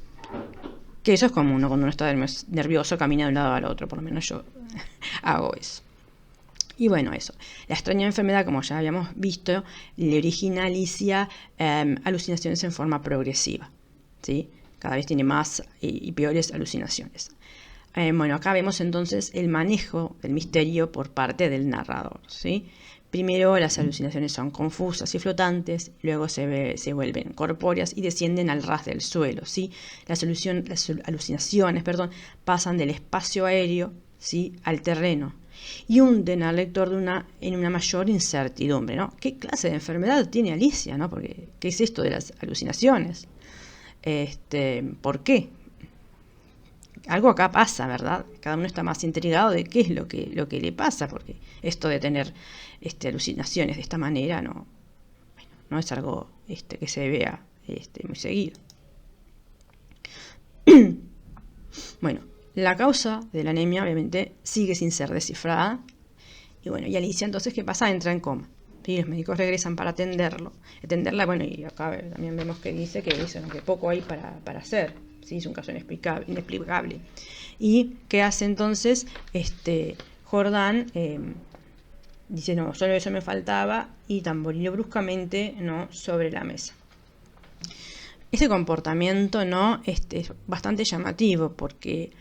Que eso es común, ¿no? Cuando uno está nervioso, camina de un lado al otro, por lo menos yo hago eso. Y bueno, eso. La extraña enfermedad, como ya habíamos visto, le origina a Alicia alucinaciones en forma progresiva, ¿sí? Cada vez tiene más y peores alucinaciones. Bueno, acá vemos entonces el manejo del misterio por parte del narrador, ¿sí? Primero las alucinaciones son confusas y flotantes, luego se vuelven corpóreas y descienden al ras del suelo, ¿sí? Las alucinaciones, pasan del espacio aéreo, ¿sí?, al terreno y hunden al lector en una mayor incertidumbre, ¿no? ¿Qué clase de enfermedad tiene Alicia, ¿no? Porque, ¿qué es esto de las alucinaciones? ¿Por qué? Algo acá pasa, ¿verdad? Cada uno está más intrigado de qué es lo que le pasa, porque esto de tener alucinaciones de esta manera no es algo que se vea muy seguido. Bueno, la causa de la anemia obviamente sigue sin ser descifrada. Y bueno, y Alicia entonces, ¿qué pasa? Entra en coma. Y los médicos regresan para atenderla, bueno, y acá también vemos que dice que poco hay para hacer. ¿Sí? Es un caso inexplicable. ¿Y qué hace entonces? Jordán dice, no, solo eso me faltaba, y tamboriló bruscamente, ¿no?, sobre la mesa. Este comportamiento, ¿no?, es bastante llamativo porque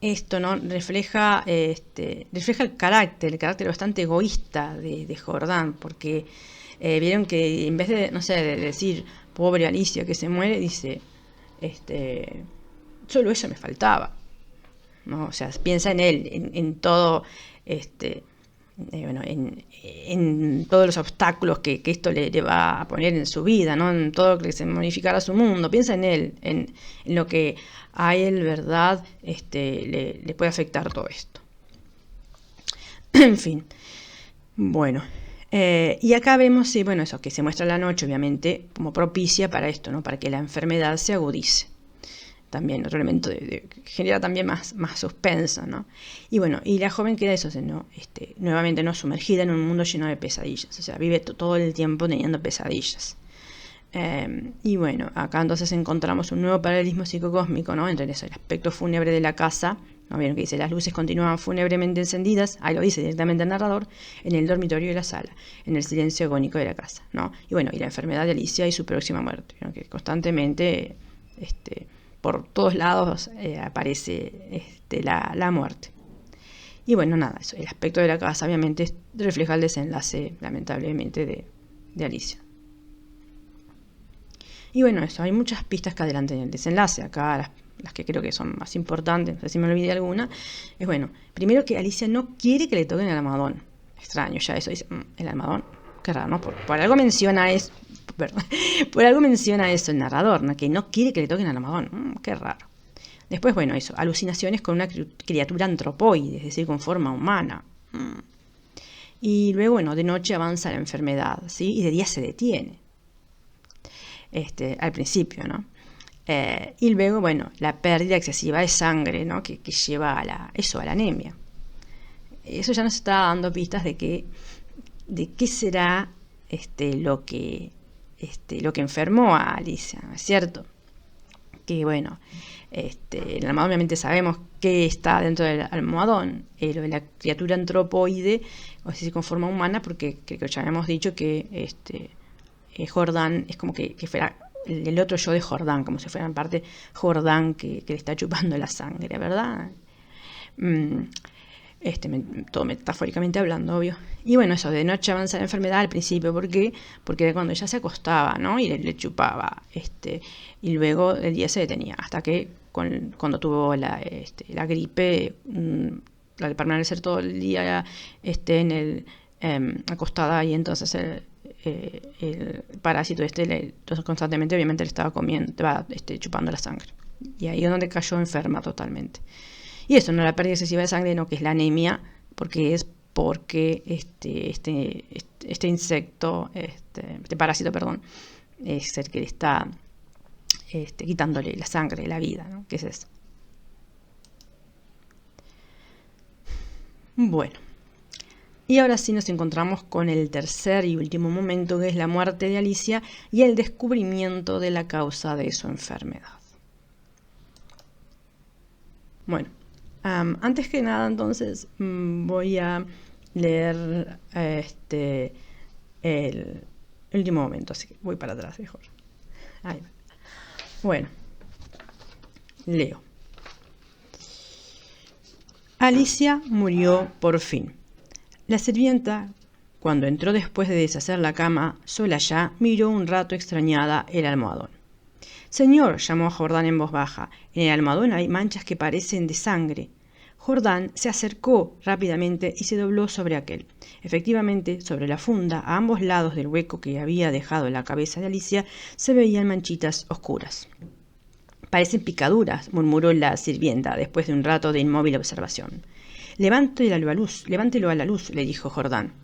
esto, ¿no?, refleja el carácter bastante egoísta de Jordán, porque vieron que en vez de, no sé, de decir pobre Alicia que se muere, dice solo eso me faltaba, ¿no? O sea, piensa en él, en todo, bueno, en todos los obstáculos que esto le va a poner en su vida, ¿no? En todo lo que se modificará su mundo. Piensa en él, en lo que a él, ¿verdad?, le puede afectar todo esto. En fin, bueno. Y acá vemos, sí, bueno, eso, que se muestra la noche, obviamente, como propicia para esto, ¿no? Para que la enfermedad se agudice. También otro elemento que genera también más suspenso, ¿no? Y bueno, y la joven queda eso, ¿no? Nuevamente, ¿no?, sumergida en un mundo lleno de pesadillas. O sea, vive todo el tiempo teniendo pesadillas. Y bueno, acá entonces encontramos un nuevo paralelismo psicocósmico, ¿no?, entre eso, el aspecto fúnebre de la casa, ¿no? Vieron que dice, las luces continúan fúnebremente encendidas, ahí lo dice directamente el narrador, en el dormitorio de la sala, en el silencio agónico de la casa, ¿no? Y bueno, y la enfermedad de Alicia y su próxima muerte, ¿no?, que constantemente, por todos lados aparece la muerte. Y bueno, nada, eso, el aspecto de la casa obviamente refleja el desenlace, lamentablemente, de Alicia. Y bueno, eso, hay muchas pistas que adelantan el desenlace. Acá las que creo que son más importantes, no sé si me olvidé alguna, es bueno, primero que Alicia no quiere que le toquen el almohadón. Extraño ya eso, dice, el almohadón, qué raro, ¿no? Por algo menciona eso, perdón, por algo menciona eso el narrador, ¿no?, que no quiere que le toquen el almohadón, qué raro. Después, bueno, eso, alucinaciones con una criatura antropoide, es decir, con forma humana. Y luego, bueno, de noche avanza la enfermedad, ¿sí? Y de día se detiene. Al principio, ¿no? Y luego, bueno, la pérdida excesiva de sangre, ¿no?, que lleva a la anemia. Eso ya nos está dando pistas de qué será lo que enfermó a Alicia, ¿no es cierto? Que bueno, el almohadón, obviamente sabemos que está dentro del almohadón, lo de la criatura antropoide, o sea, con forma humana, porque creo que ya habíamos dicho que Jordán es como que fuera el otro yo de Jordán, como si fuera en parte Jordán que le está chupando la sangre, ¿verdad? todo metafóricamente hablando, obvio. Y bueno, eso, de noche avanza la enfermedad al principio, ¿por qué? Porque era cuando ella se acostaba, ¿no? Y le chupaba, y luego el día se detenía, hasta que cuando tuvo la gripe, al permanecer todo el día acostada, y entonces el parásito entonces constantemente obviamente le estaba chupando la sangre. Y ahí es donde cayó enferma totalmente. Y eso, no la pérdida excesiva de sangre, no, que es la anemia, porque este insecto, este parásito, perdón, es el que le está quitándole la sangre, la vida, ¿no? ¿Qué es eso? Bueno, y ahora sí nos encontramos con el tercer y último momento, que es la muerte de Alicia y el descubrimiento de la causa de su enfermedad. Bueno, antes que nada, entonces, voy a leer el último momento, así que voy para atrás mejor. Ahí va. Bueno, leo. Alicia murió por fin. La sirvienta, cuando entró después de deshacer la cama, sola ya, miró un rato extrañada el almohadón. «Señor», llamó a Jordán en voz baja, «en el almohadón hay manchas que parecen de sangre». Jordán se acercó rápidamente y se dobló sobre aquel. Efectivamente, sobre la funda, a ambos lados del hueco que había dejado la cabeza de Alicia, se veían manchitas oscuras. «Parecen picaduras», murmuró la sirvienta, después de un rato de inmóvil observación. «Levántelo a la luz», le dijo Jordán.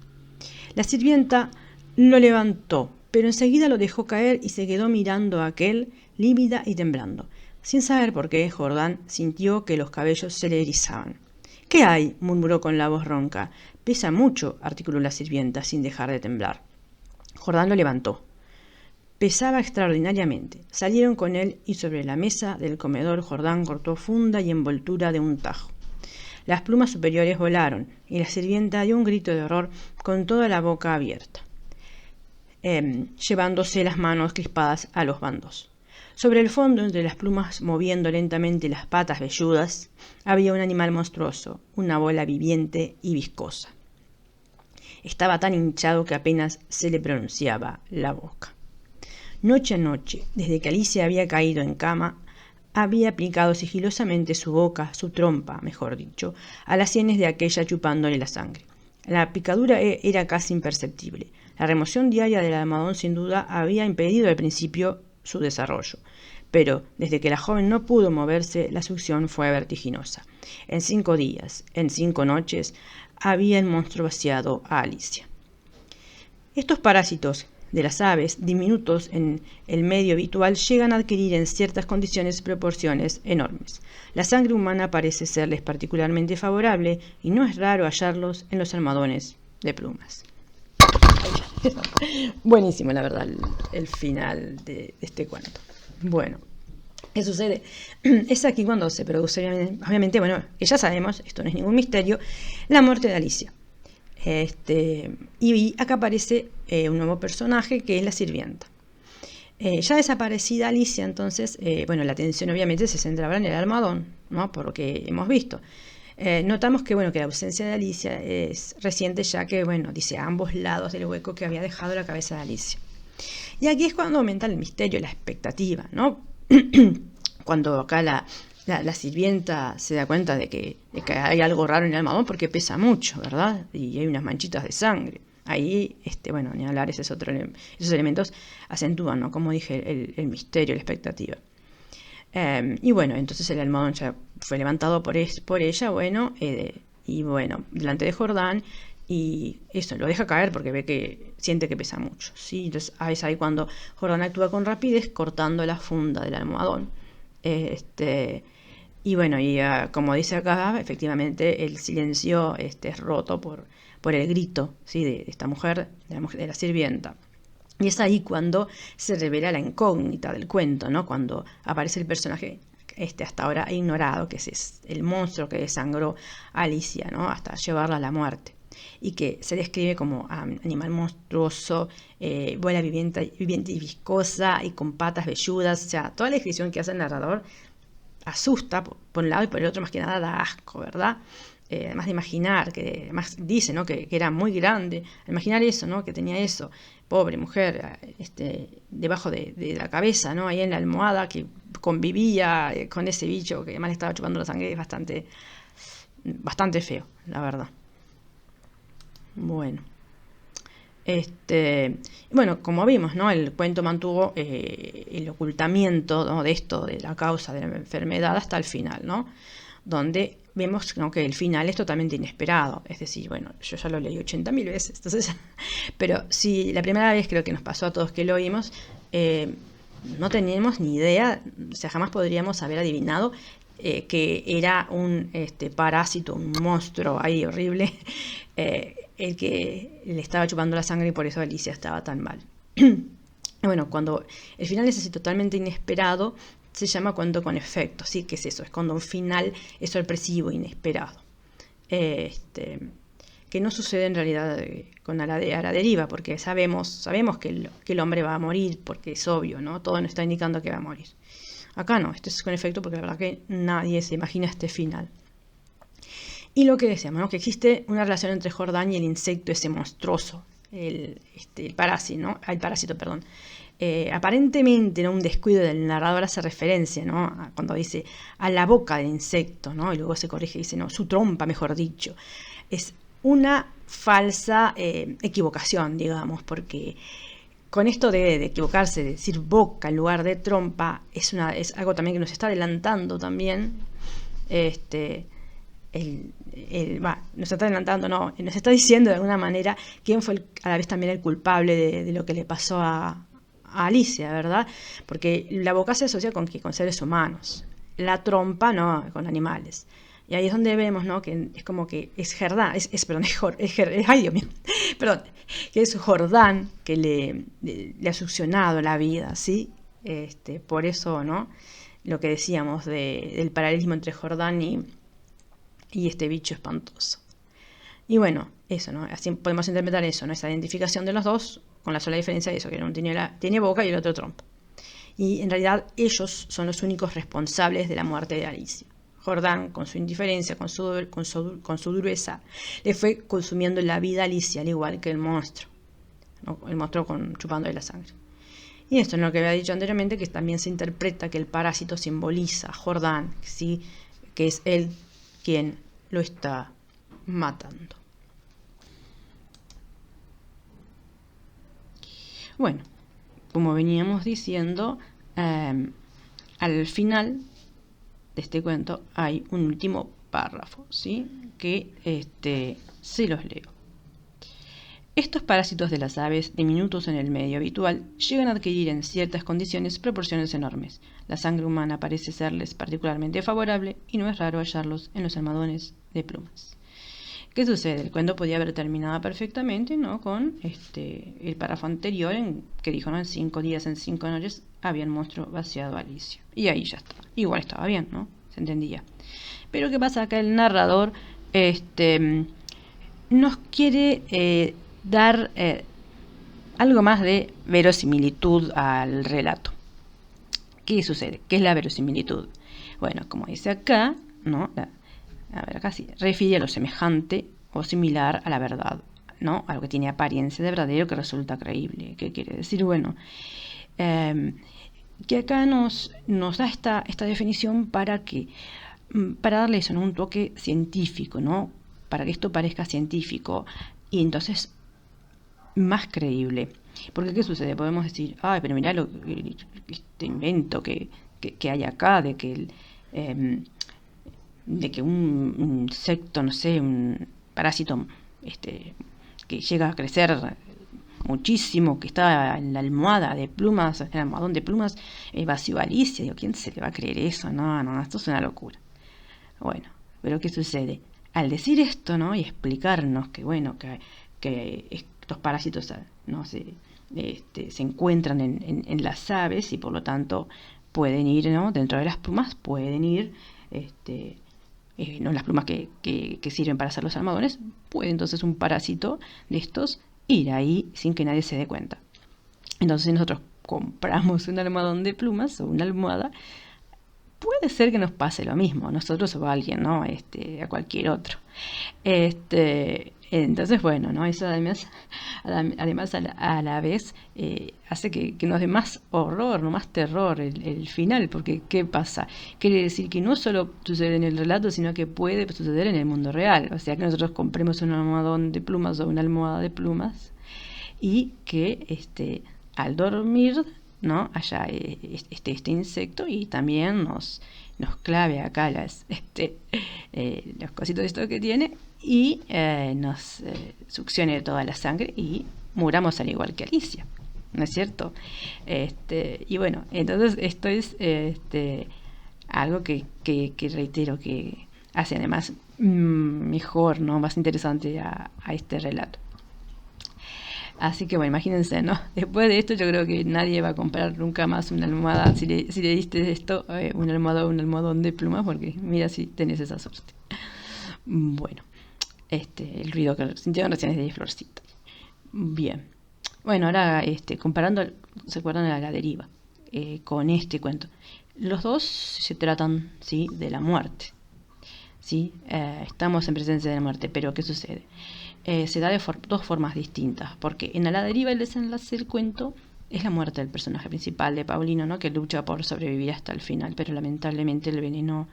La sirvienta lo levantó, pero enseguida lo dejó caer y se quedó mirando a aquel, lívida y temblando. Sin saber por qué, Jordán sintió que los cabellos se le erizaban. «¿Qué hay?», murmuró con la voz ronca. «Pesa mucho», articuló la sirvienta, sin dejar de temblar. Jordán lo levantó. Pesaba extraordinariamente. Salieron con él y sobre la mesa del comedor Jordán cortó funda y envoltura de un tajo. Las plumas superiores volaron y la sirvienta dio un grito de horror con toda la boca abierta, llevándose las manos crispadas a los bandos. Sobre el fondo, entre las plumas, moviendo lentamente las patas velludas, había un animal monstruoso, una bola viviente y viscosa. Estaba tan hinchado que apenas se le pronunciaba la boca. Noche a noche, desde que Alicia había caído en cama, había aplicado sigilosamente su boca, su trompa, mejor dicho, a las sienes de aquella, chupándole la sangre. La picadura era casi imperceptible. La remoción diaria del almohadón sin duda había impedido al principio su desarrollo, pero desde que la joven no pudo moverse, la succión fue vertiginosa. En 5 días, en 5 noches, había el monstruo vaciado a Alicia. Estos parásitos de las aves, diminutos en el medio habitual, llegan a adquirir en ciertas condiciones proporciones enormes. La sangre humana parece serles particularmente favorable y no es raro hallarlos en los almohadones de plumas. Buenísimo, la verdad, el final de este cuento. Bueno, ¿qué sucede? Es aquí cuando se produce, obviamente, bueno, que ya sabemos, esto no es ningún misterio, la muerte de Alicia. Y acá aparece un nuevo personaje, que es la sirvienta. Ya desaparecida Alicia, entonces, bueno, la atención obviamente se centra ahora en el almohadón, ¿no? Por lo que hemos visto. Notamos que, bueno, que la ausencia de Alicia es reciente, ya que, bueno, dice a ambos lados del hueco que había dejado la cabeza de Alicia. Y aquí es cuando aumenta el misterio, la expectativa, ¿no? Cuando acá la sirvienta se da cuenta de que hay algo raro en el almohadón, porque pesa mucho, ¿verdad? Y hay unas manchitas de sangre. Ahí, bueno, ni hablar, esos elementos acentúan, ¿no? Como dije, el misterio, la expectativa. Y bueno, entonces el almohadón ya fue levantado por ella, bueno, y bueno, delante de Jordán, y eso, lo deja caer porque siente que pesa mucho, ¿sí? Entonces es ahí cuando Jordán actúa con rapidez, cortando la funda del almohadón. Y bueno, como dice acá, efectivamente el silencio es roto por el grito, ¿sí? de esta mujer, de la sirvienta. Y es ahí cuando se revela la incógnita del cuento, ¿no? Cuando aparece el personaje hasta ahora ignorado, que es el monstruo que desangró a Alicia, ¿no? Hasta llevarla a la muerte. Y que se describe como animal monstruoso, bola viviente y viscosa y con patas velludas. O sea, toda la descripción que hace el narrador asusta por un lado, y por el otro más que nada da asco, ¿verdad? además de imaginar, que además dice, ¿no? que era muy grande, imaginar eso, ¿no? que tenía eso, pobre mujer, debajo de la cabeza, ¿no? ahí en la almohada, que convivía con ese bicho que además le estaba chupando la sangre, es bastante feo, la verdad. Bueno. Bueno, como vimos, ¿no? El cuento mantuvo el ocultamiento, ¿no? de esto, de la causa de la enfermedad hasta el final, ¿no? Donde vemos, ¿no? que el final es totalmente inesperado. Es decir, bueno, yo ya lo leí 80.000 veces, entonces, pero si la primera vez creo que nos pasó a todos que lo oímos, no teníamos ni idea, o sea, jamás podríamos haber adivinado que era un parásito, un monstruo ahí horrible, el que le estaba chupando la sangre y por eso Alicia estaba tan mal. Bueno, cuando el final es así totalmente inesperado, se llama cuento con efecto, ¿sí? ¿Qué es eso? Es cuando un final es sorpresivo, inesperado. Que no sucede en realidad con a la deriva, porque sabemos que el hombre va a morir, porque es obvio, ¿no? Todo nos está indicando que va a morir. Acá no, esto es con efecto porque la verdad que nadie se imagina este final. Y lo que decíamos, ¿no? Que existe una relación entre Jordán y el insecto ese monstruoso, el parásito, ¿no? El parásito, perdón. Aparentemente, ¿no? Un descuido del narrador hace referencia, ¿no? Cuando dice a la boca del insecto, ¿no? Y luego se corrige y dice, no, su trompa, mejor dicho. Es una falsa equivocación, digamos, porque con esto de equivocarse, de decir boca en lugar de trompa, es algo también que nos está adelantando también. Nos está adelantando, no, nos está diciendo de alguna manera quién fue a la vez también el culpable de lo que le pasó a Alicia, ¿verdad? Porque la boca se asocia con seres humanos, la trompa no, con animales. Y ahí es donde vemos, ¿no? Que es como que es Jordán, ay Dios mío, perdón, que es Jordán que le ha succionado la vida, ¿sí? Por eso, ¿no? Lo que decíamos del paralelismo entre Jordán y este bicho espantoso. Y bueno, eso, ¿no? Así podemos interpretar eso, ¿no? Esa identificación de los dos, con la sola diferencia de eso, que uno tiene boca y el otro trompa. Y en realidad ellos son los únicos responsables de la muerte de Alicia. Jordán, con su indiferencia, con su dureza, le fue consumiendo la vida a Alicia, al igual que el monstruo, ¿no? El monstruo chupándole la sangre. Y esto es lo que había dicho anteriormente, que también se interpreta que el parásito simboliza a Jordán, ¿sí? Que es él quien lo está matando. Bueno, como veníamos diciendo, al final de este cuento hay un último párrafo, ¿sí? Que se los leo. Estos parásitos de las aves, diminutos en el medio habitual, llegan a adquirir en ciertas condiciones proporciones enormes. La sangre humana parece serles particularmente favorable y no es raro hallarlos en los almohadones de plumas. ¿Qué sucede? El cuento podía haber terminado perfectamente, ¿no? Con el párrafo anterior que dijo, ¿no? En 5 días, en 5 noches, había el monstruo vaciado a Alicia. Y ahí ya está. Igual estaba bien, ¿no? Se entendía. Pero ¿qué pasa acá? El narrador nos quiere dar algo más de verosimilitud al relato. ¿Qué sucede? ¿Qué es la verosimilitud? Bueno, como dice acá, ¿no? Acá sí, refiere a lo semejante o similar a la verdad, ¿no? A lo que tiene apariencia de verdadero que resulta creíble. ¿Qué quiere decir? Bueno, que acá nos da esta definición para darle eso, ¿no? Un toque científico, ¿no? Para que esto parezca científico y entonces más creíble. Porque ¿qué sucede? Podemos decir, ay, pero mirá este invento que hay acá de que un insecto, no sé, un parásito que llega a crecer muchísimo, que está en la almohada de plumas, en el almohadón de plumas, vació a Alicia. Digo, ¿quién se le va a creer eso? No, esto es una locura. Bueno, pero ¿qué sucede? Al decir esto, ¿no? Y explicarnos que, bueno, que estos parásitos, ¿no? se encuentran en las aves y por lo tanto pueden ir, ¿no? Dentro de las plumas pueden ir, no las plumas que sirven para hacer los almohadones, puede entonces un parásito de estos ir ahí sin que nadie se dé cuenta. Entonces nosotros compramos un almohadón de plumas o una almohada, puede ser que nos pase lo mismo, a nosotros o a alguien, ¿no? A cualquier otro. Entonces, bueno, ¿no? Eso además a la vez hace que nos dé más horror, no más terror el final, porque ¿qué pasa? Quiere decir que no solo sucede en el relato, sino que puede suceder en el mundo real. O sea, que nosotros compremos un almohadón de plumas o una almohada de plumas y que al dormir, ¿no? haya este insecto y también nos clave acá los cositos de esto que tiene y nos succione toda la sangre y muramos al igual que Alicia, ¿no es cierto? Y bueno, entonces esto es algo que reitero que hace además mejor, ¿no? Más interesante a este relato. Así que bueno, imagínense, ¿no? Después de esto yo creo que nadie va a comprar nunca más una almohada si le diste esto, una almohada o un almohadón de plumas, porque mira si tenés esa suerte. Bueno, el ruido que sintieron recién es de Florcita. Bien. Bueno, ahora comparando, ¿se acuerdan de la deriva? Con este cuento. Los dos se tratan, ¿sí? De la muerte. ¿Sí? Estamos en presencia de la muerte, pero ¿qué sucede? Se da de dos formas distintas, porque en la deriva el desenlace del cuento es la muerte del personaje principal de Paulino, ¿no? Que lucha por sobrevivir hasta el final, pero lamentablemente el veneno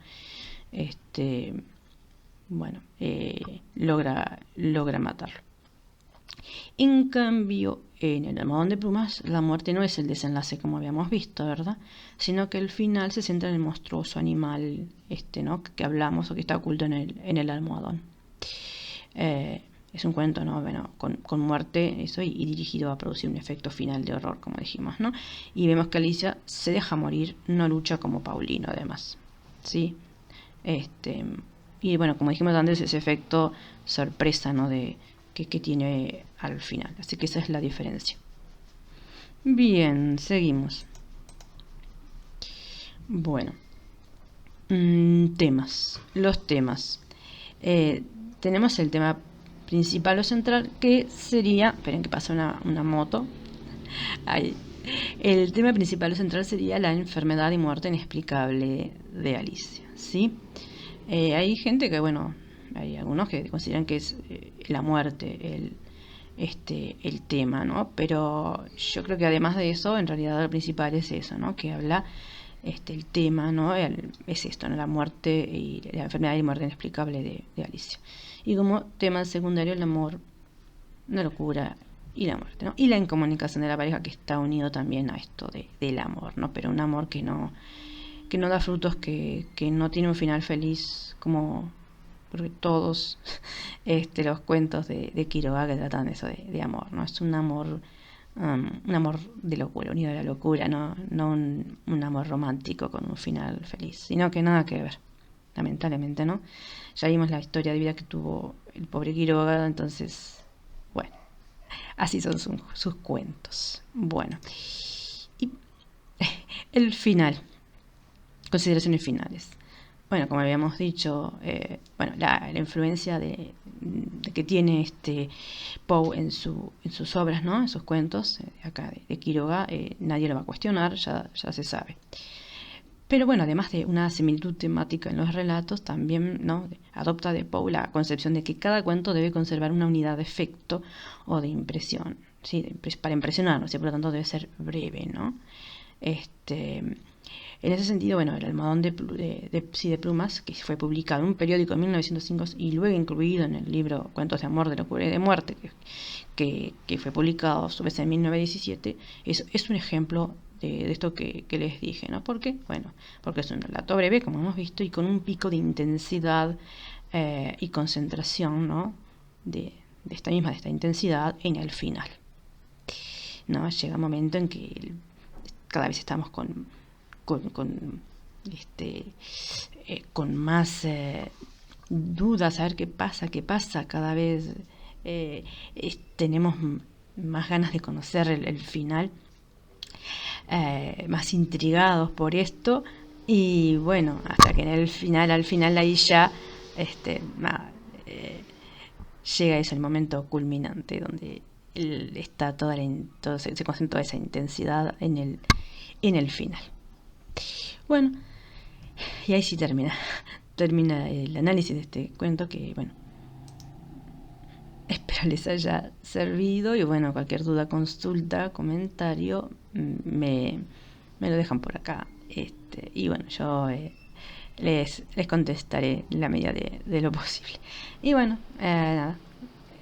logra matarlo. En cambio, en el almohadón de plumas, la muerte no es el desenlace como habíamos visto, ¿verdad? Sino que el final se centra en el monstruoso animal ¿no? que hablamos o que está oculto en el almohadón. Es un cuento, ¿no? Bueno, con muerte eso y dirigido a producir un efecto final de horror, como dijimos, ¿no? Y vemos que Alicia se deja morir, no lucha como Paulino, además, ¿sí? Y bueno, como dijimos antes, ese efecto sorpresa, ¿no? Que tiene al final. Así que esa es la diferencia. Bien, seguimos. Bueno, temas. Los temas. Tenemos el tema principal o central, que sería, esperen que pasa una moto, ahí. El tema principal o central sería la enfermedad y muerte inexplicable de Alicia, ¿sí? Hay gente que, bueno, hay algunos que consideran que es la muerte el tema, ¿no? Pero yo creo que además de eso, en realidad lo principal es eso, ¿no? Que habla el tema, ¿no? Es esto, ¿no? La muerte y la enfermedad y muerte inexplicable de Alicia. Y como tema secundario, el amor, la locura y la muerte, ¿no? Y la incomunicación de la pareja, que está unido también a esto del amor, ¿no? Pero un amor que no da frutos, que no tiene un final feliz, como porque todos los cuentos de Quiroga que tratan eso de amor, ¿no? Es un amor de locura, unido a la locura, no un amor romántico con un final feliz, sino que nada que ver, lamentablemente, ¿no? Ya vimos la historia de vida que tuvo el pobre Quiroga, entonces, bueno, así son sus cuentos. Bueno, y el final, consideraciones finales. Bueno, como habíamos dicho, la influencia que tiene Poe en sus obras, ¿no? En sus cuentos, acá de Quiroga, nadie lo va a cuestionar, ya se sabe. Pero bueno, además de una similitud temática en los relatos, también, ¿no? Adopta de Poe la concepción de que cada cuento debe conservar una unidad de efecto o de impresión, ¿sí? Para impresionarnos, y por lo tanto debe ser breve, ¿no? En ese sentido, bueno, el almohadón de plumas, que fue publicado en un periódico en 1905 y luego incluido en el libro Cuentos de amor, de locura y de muerte, que fue publicado a su vez en 1917, es un ejemplo de esto que les dije, ¿no? ¿Por qué? Bueno, porque es un relato breve, como hemos visto, y con un pico de intensidad y concentración, ¿no? De esta intensidad en el final, ¿no? Llega un momento en que cada vez estamos con más dudas, a ver qué pasa, cada vez tenemos más ganas de conocer el final, más intrigados por esto, y bueno, hasta que al final ahí ya llega eso, el momento culminante donde está se concentra toda esa intensidad en el final. Bueno, Y ahí sí termina el análisis de este cuento que, bueno, espero les haya servido y bueno, cualquier duda, consulta, comentario, me lo dejan por acá. Y bueno, yo les contestaré en la medida de lo posible. Y bueno, nada,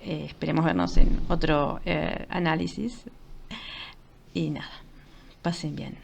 esperemos vernos en otro análisis y nada, pasen bien.